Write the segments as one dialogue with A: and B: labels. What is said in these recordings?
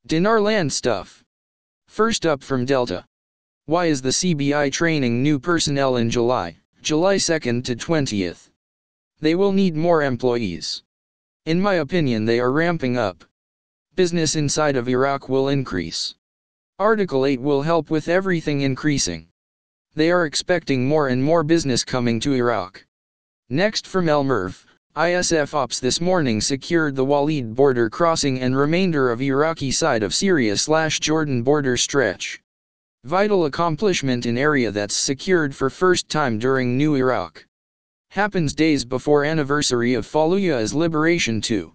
A: Dinarland stuff. First up from Delta. Why is the CBI training new personnel in July 2nd to 20th? They will need more employees. In my opinion, they are ramping up. Business inside of Iraq will increase. Article 8 will help with everything increasing. They are expecting more and more business coming to Iraq. Next from El Merv, ISF Ops this morning secured the Walid border crossing and remainder of Iraqi side of Syria/Jordan border stretch. Vital accomplishment in area that's secured for first time during New Iraq. Happens days before anniversary of Fallujah's liberation too.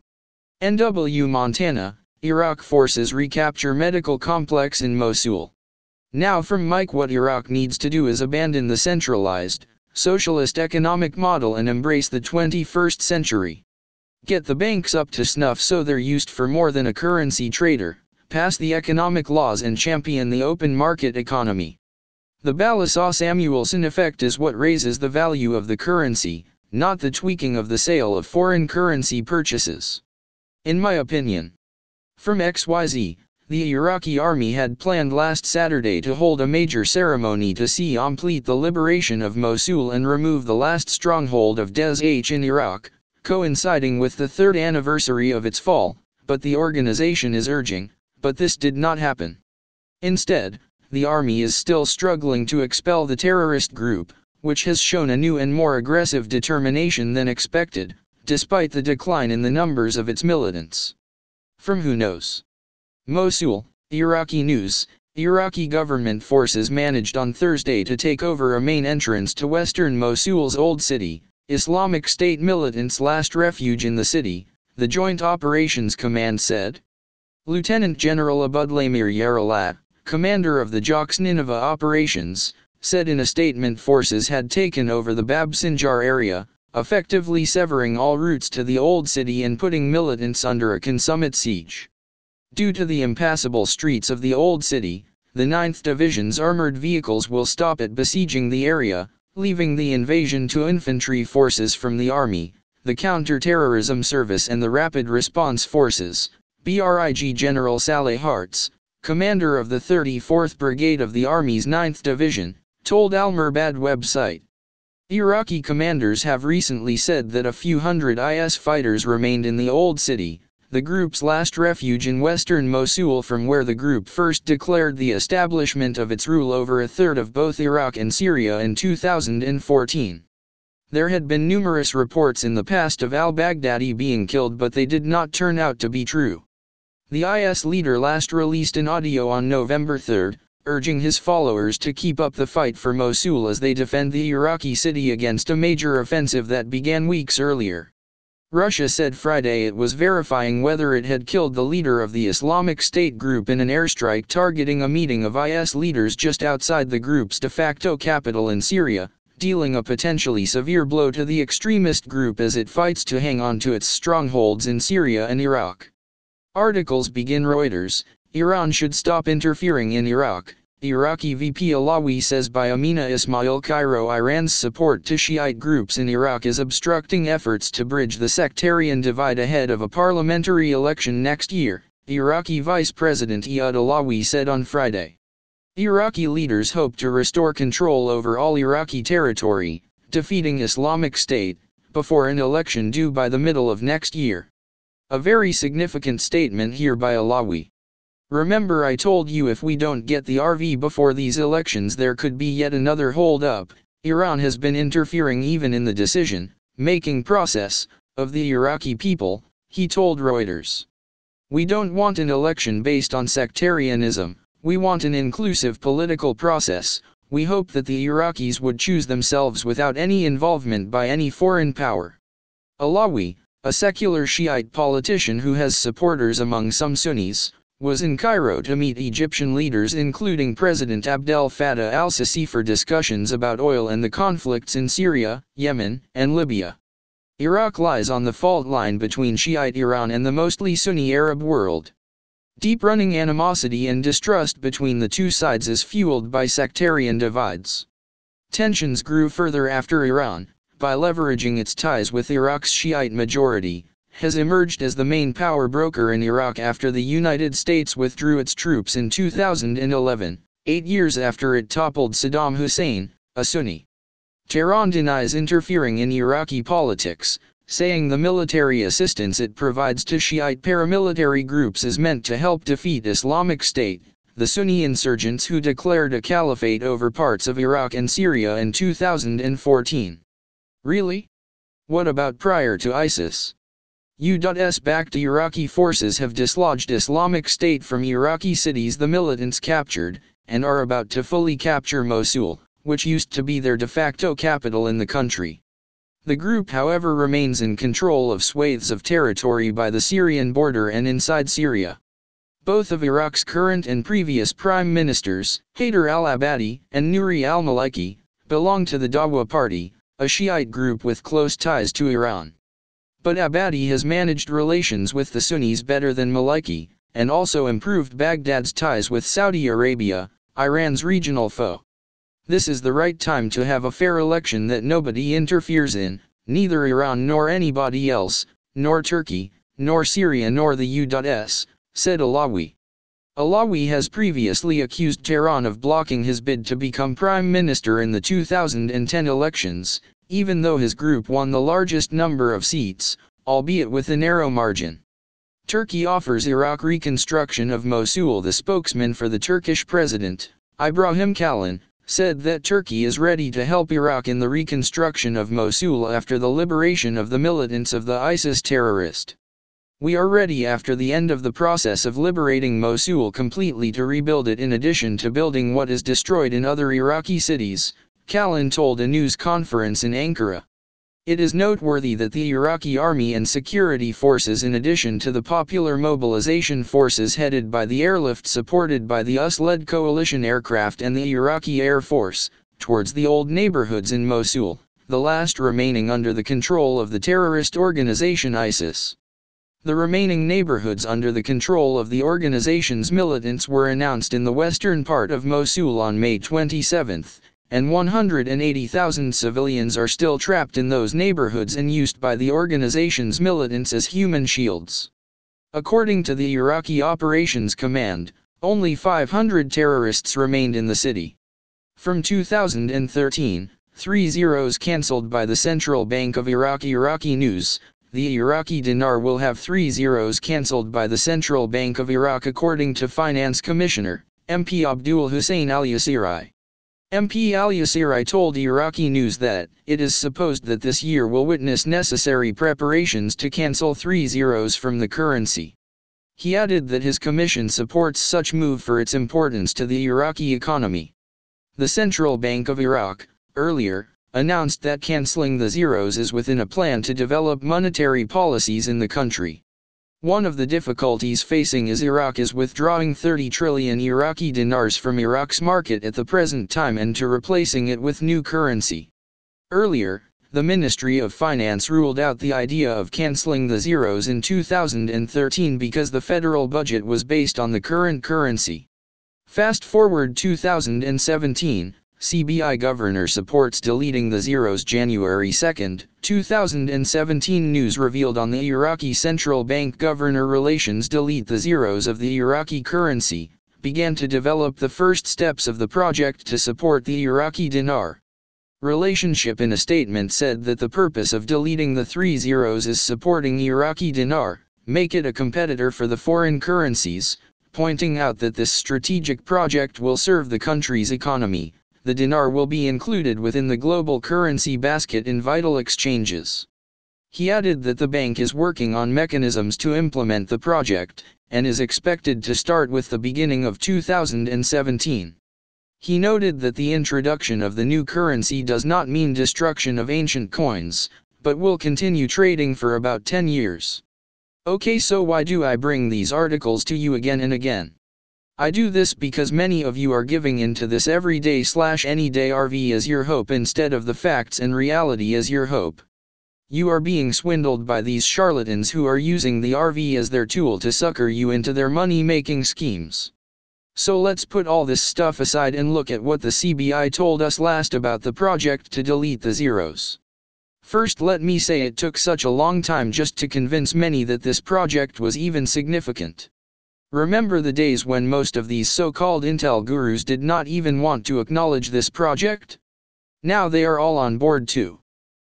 A: NW Montana, Iraq forces recapture medical complex in Mosul. Now from Mike, what Iraq needs to do is abandon the centralized, socialist economic model and embrace the 21st century. Get the banks up to snuff so they're used for more than a currency trader, pass the economic laws and champion the open market economy. The Ballas-Samuelson effect is what raises the value of the currency, not the tweaking of the sale of foreign currency purchases. In my opinion. From XYZ, the Iraqi army had planned last Saturday to hold a major ceremony to see complete the liberation of Mosul and remove the last stronghold of Daesh in Iraq, coinciding with the 3rd anniversary of its fall, but the organization is urging, but this did not happen. Instead, the army is still struggling to expel the terrorist group, which has shown a new and more aggressive determination than expected, despite the decline in the numbers of its militants. From Who Knows? Mosul, Iraqi news. Iraqi government forces managed on Thursday to take over a main entrance to western Mosul's old city. Islamic State militants last refuge in the city, the Joint Operations Command said. Lieutenant General Abudlamir Yaralat, commander of the Jox Nineveh operations, said in a statement forces had taken over the Bab Sinjar area, effectively severing all routes to the old city and putting militants under a consummate siege. Due to the impassable streets of the old city, the 9th Division's armored vehicles will stop at besieging the area, leaving the invasion to infantry forces from the Army, the Counter-Terrorism Service and the Rapid Response Forces. BRIG General Saleh Hartz, commander of the 34th Brigade of the Army's 9th Division, told Al Murbad website. Iraqi commanders have recently said that a few hundred IS fighters remained in the old city, the group's last refuge in western Mosul, from where the group first declared the establishment of its rule over a third of both Iraq and Syria in 2014. There had been numerous reports in the past of al-Baghdadi being killed, but they did not turn out to be true. The IS leader last released an audio on November 3, urging his followers to keep up the fight for Mosul as they defend the Iraqi city against a major offensive that began weeks earlier. Russia said Friday it was verifying whether it had killed the leader of the Islamic State group in an airstrike targeting a meeting of IS leaders just outside the group's de facto capital in Syria, dealing a potentially severe blow to the extremist group as it fights to hang on to its strongholds in Syria and Iraq. Articles begin. Reuters, Iran should stop interfering in Iraq. Iraqi VP Alawi says by Amina Ismail Cairo Iran's support to Shiite groups in Iraq is obstructing efforts to bridge the sectarian divide ahead of a parliamentary election next year, Iraqi Vice President Iyad Alawi said on Friday. Iraqi leaders hope to restore control over all Iraqi territory, defeating Islamic State, before an election due by the middle of next year. A very significant statement here by Alawi. Remember, I told you if we don't get the RV before these elections there could be yet another hold-up. Iran has been interfering even in the decision-making process of the Iraqi people, he told Reuters. We don't want an election based on sectarianism, we want an inclusive political process. We hope that the Iraqis would choose themselves without any involvement by any foreign power. Alawi, a secular Shiite politician who has supporters among some Sunnis, was in Cairo to meet Egyptian leaders including President Abdel Fattah al-Sisi for discussions about oil and the conflicts in Syria, Yemen, and Libya. Iraq lies on the fault line between Shiite Iran and the mostly Sunni Arab world. Deep-running animosity and distrust between the two sides is fueled by sectarian divides. Tensions grew further after Iran, by leveraging its ties with Iraq's Shiite majority, has emerged as the main power broker in Iraq after the United States withdrew its troops in 2011, 8 years after it toppled Saddam Hussein, a Sunni. Tehran denies interfering in Iraqi politics, saying the military assistance it provides to Shiite paramilitary groups is meant to help defeat Islamic State, the Sunni insurgents who declared a caliphate over parts of Iraq and Syria in 2014. Really? What about prior to ISIS? U.S.-backed Iraqi forces have dislodged Islamic State from Iraqi cities the militants captured, and are about to fully capture Mosul, which used to be their de facto capital in the country. The group however remains in control of swathes of territory by the Syrian border and inside Syria. Both of Iraq's current and previous prime ministers, Haider al-Abadi and Nouri al-Maliki, belong to the Dawa Party, a Shiite group with close ties to Iran. But Abadi has managed relations with the Sunnis better than Maliki, and also improved Baghdad's ties with Saudi Arabia, Iran's regional foe. This is the right time to have a fair election that nobody interferes in, neither Iran nor anybody else, nor Turkey, nor Syria nor the U.S., said Alawi. Alawi has previously accused Tehran of blocking his bid to become prime minister in the 2010 elections, even though his group won the largest number of seats, albeit with a narrow margin. Turkey offers Iraq reconstruction of Mosul. The spokesman for the Turkish president, Ibrahim Kalin, said that Turkey is ready to help Iraq in the reconstruction of Mosul after the liberation of the militants of the ISIS terrorist. We are ready after the end of the process of liberating Mosul completely to rebuild it in addition to building what is destroyed in other Iraqi cities, Kalin told a news conference in Ankara. It is noteworthy that the Iraqi army and security forces, in addition to the popular mobilization forces headed by the airlift supported by the US-led coalition aircraft and the Iraqi Air Force, towards the old neighborhoods in Mosul, the last remaining under the control of the terrorist organization ISIS. The remaining neighborhoods under the control of the organization's militants were announced in the western part of Mosul on May 27, and 180,000 civilians are still trapped in those neighborhoods and used by the organization's militants as human shields. According to the Iraqi Operations Command, only 500 terrorists remained in the city. From 2013, 3 zeros cancelled by the Central Bank of Iraqi News, the Iraqi dinar will have 3 zeros cancelled by the Central Bank of Iraq according to Finance Commissioner, MP Abdul Hussein al-Yasiri. MP al-Yasiri told Iraqi News that it is supposed that this year will witness necessary preparations to cancel 3 zeros from the currency. He added that his commission supports such move for its importance to the Iraqi economy. The Central Bank of Iraq, earlier, announced that cancelling the zeros is within a plan to develop monetary policies in the country. One of the difficulties facing Iraq is withdrawing 30 trillion Iraqi dinars from Iraq's market at the present time and to replacing it with new currency. Earlier, the Ministry of Finance ruled out the idea of cancelling the zeros in 2013 because the federal budget was based on the current currency. Fast forward 2017, CBI governor supports deleting the zeros. January 2, 2017 news revealed on the Iraqi Central Bank governor relations delete the zeros of the Iraqi currency, began to develop the first steps of the project to support the Iraqi dinar. Relationship in a statement said that the purpose of deleting the 3 zeros is supporting Iraqi dinar, make it a competitor for the foreign currencies, pointing out that this strategic project will serve the country's economy. The dinar will be included within the global currency basket in vital exchanges. He added that the bank is working on mechanisms to implement the project, and is expected to start with the beginning of 2017. He noted that the introduction of the new currency does not mean destruction of ancient coins, but will continue trading for about 10 years. Okay, so why do I bring these articles to you again and again? I do this because many of you are giving into this everyday/anyday RV as your hope instead of the facts and reality as your hope. You are being swindled by these charlatans who are using the RV as their tool to sucker you into their money-making schemes. So let's put all this stuff aside and look at what the CBI told us last about the project to delete the zeros. First, let me say it took such a long time just to convince many that this project was even significant. Remember the days when most of these so-called intel gurus did not even want to acknowledge this project? Now they are all on board too.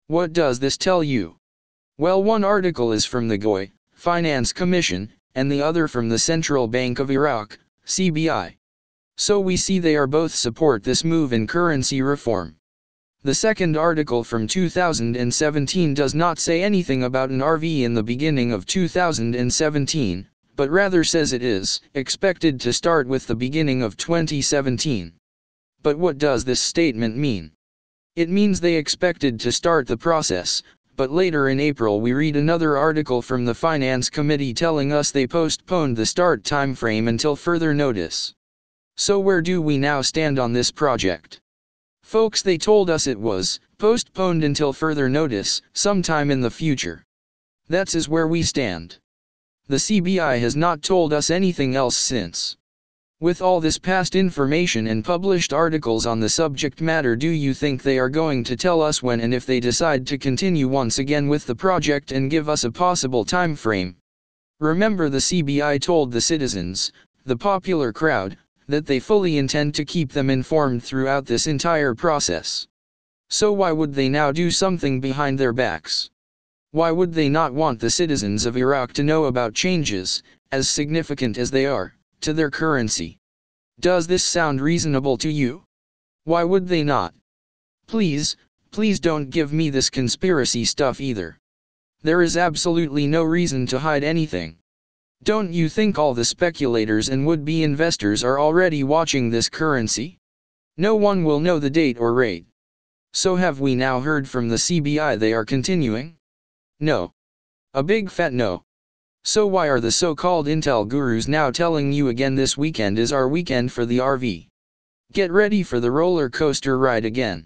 A: What does this tell you? Well, one article is from the GOI, Finance Commission, and the other from the Central Bank of Iraq, CBI. So we see they are both support this move in currency reform. The second article from 2017 does not say anything about an RV in the beginning of 2017, but rather says it is expected to start with the beginning of 2017. But what does this statement mean? It means they expected to start the process, but later in April we read another article from the Finance Committee telling us they postponed the start timeframe until further notice. So where do we now stand on this project? Folks, they told us it was postponed until further notice, sometime in the future. That's is where we stand. The CBI has not told us anything else since. With all this past information and published articles on the subject matter, do you think they are going to tell us when and if they decide to continue once again with the project and give us a possible time frame? Remember, the CBI told the citizens, the popular crowd, that they fully intend to keep them informed throughout this entire process. So why would they now do something behind their backs? Why would they not want the citizens of Iraq to know about changes, as significant as they are, to their currency? Does this sound reasonable to you? Why would they not? Please don't give me this conspiracy stuff either. There is absolutely no reason to hide anything. Don't you think all the speculators and would-be investors are already watching this currency? No one will know the date or rate. So have we now heard from the CBI they are continuing? No. A big fat no. So why are the so-called intel gurus now telling you again this weekend is our weekend for the RV? Get ready for the roller coaster ride again.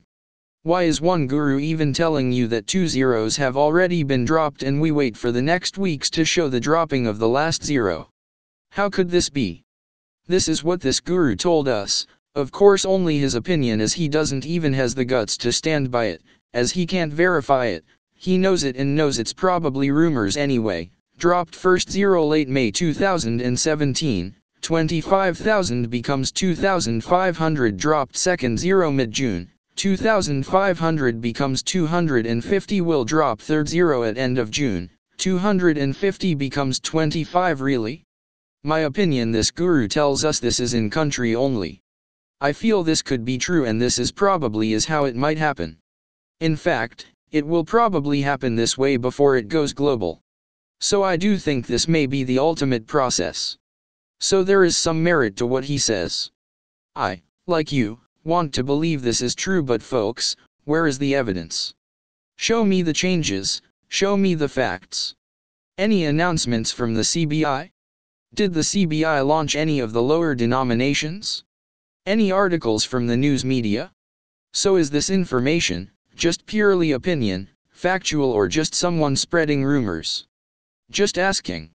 A: Why is one guru even telling you that 2 zeros have already been dropped and we wait for the next weeks to show the dropping of the last zero? How could this be? This is what this guru told us, of course only his opinion, as he doesn't even has the guts to stand by it, as he can't verify it. He knows it and knows it's probably rumors anyway. Dropped first zero late May 2017, 25,000 becomes 2,500. Dropped second zero mid-June, 2,500 becomes 250. Will drop third zero at end of June, 250 becomes 25. Really? My opinion, this guru tells us this is in country only. I feel this could be true, and this is probably is how it might happen. In fact, it will probably happen this way before it goes global. So I do think this may be the ultimate process. So there is some merit to what he says. I, like you, want to believe this is true, but folks, where is the evidence? Show me the changes, show me the facts. Any announcements from the CBI? Did the CBI launch any of the lower denominations? Any articles from the news media? So is this information just purely opinion, factual, or just someone spreading rumors? Just asking.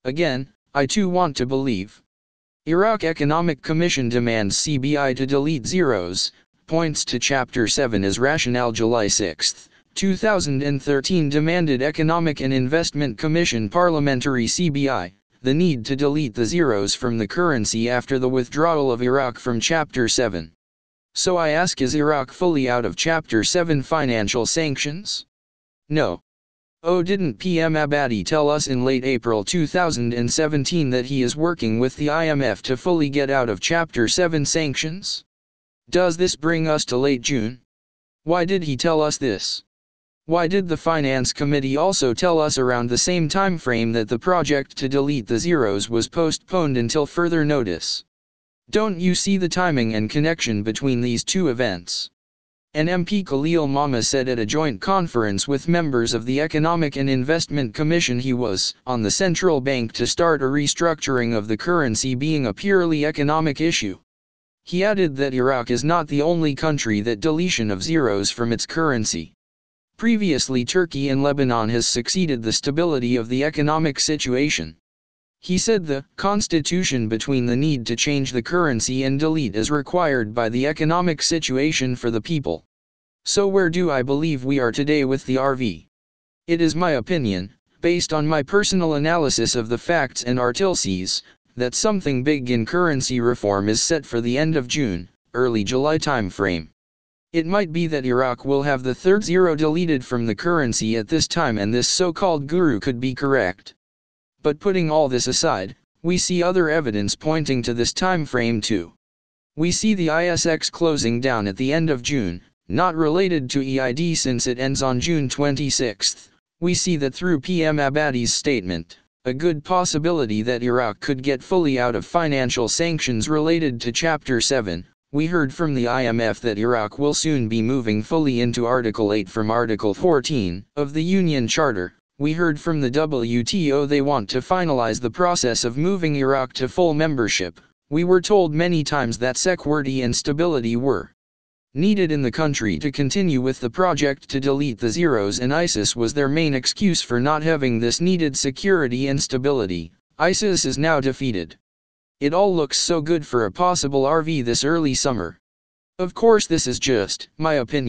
A: Again, I too want to believe. Iraq Economic Commission demands CBI to delete zeros, points to Chapter 7 as rationale. July 6, 2013 demanded Economic and Investment Commission Parliamentary CBI, the need to delete the zeros from the currency after the withdrawal of Iraq from Chapter 7. So I ask, is Iraq fully out of Chapter 7 financial sanctions? No. Oh, didn't PM Abadi tell us in late April 2017 that he is working with the IMF to fully get out of Chapter 7 sanctions? Does this bring us to late June? Why did he tell us this? Why did the Finance Committee also tell us around the same time frame that the project to delete the zeros was postponed until further notice? Don't you see the timing and connection between these two events? An MP Khalil Mama said at a joint conference with members of the Economic and Investment Commission he was on the central bank to start a restructuring of the currency being a purely economic issue. He added that Iraq is not the only country that deletion of zeros from its currency. Previously, Turkey and Lebanon has succeeded the stability of the economic situation. He said the constitution between the need to change the currency and delete is required by the economic situation for the people. So where do I believe we are today with the RV? It is my opinion, based on my personal analysis of the facts and artilces, that something big in currency reform is set for the end of June, early July timeframe. It might be that Iraq will have the third zero deleted from the currency at this time, and this so-called guru could be correct. But putting all this aside, we see other evidence pointing to this time frame too. We see the ISX closing down at the end of June, not related to EID since it ends on June 26. We see that through PM Abadi's statement, a good possibility that Iraq could get fully out of financial sanctions related to Chapter 7. We heard from the IMF that Iraq will soon be moving fully into Article 8 from Article 14 of the Union Charter. We heard from the WTO they want to finalize the process of moving Iraq to full membership. We were told many times that security and stability were needed in the country to continue with the project to delete the zeros, and ISIS was their main excuse for not having this needed security and stability. ISIS is now defeated. It all looks so good for a possible RV this early summer. Of course, this is just my opinion.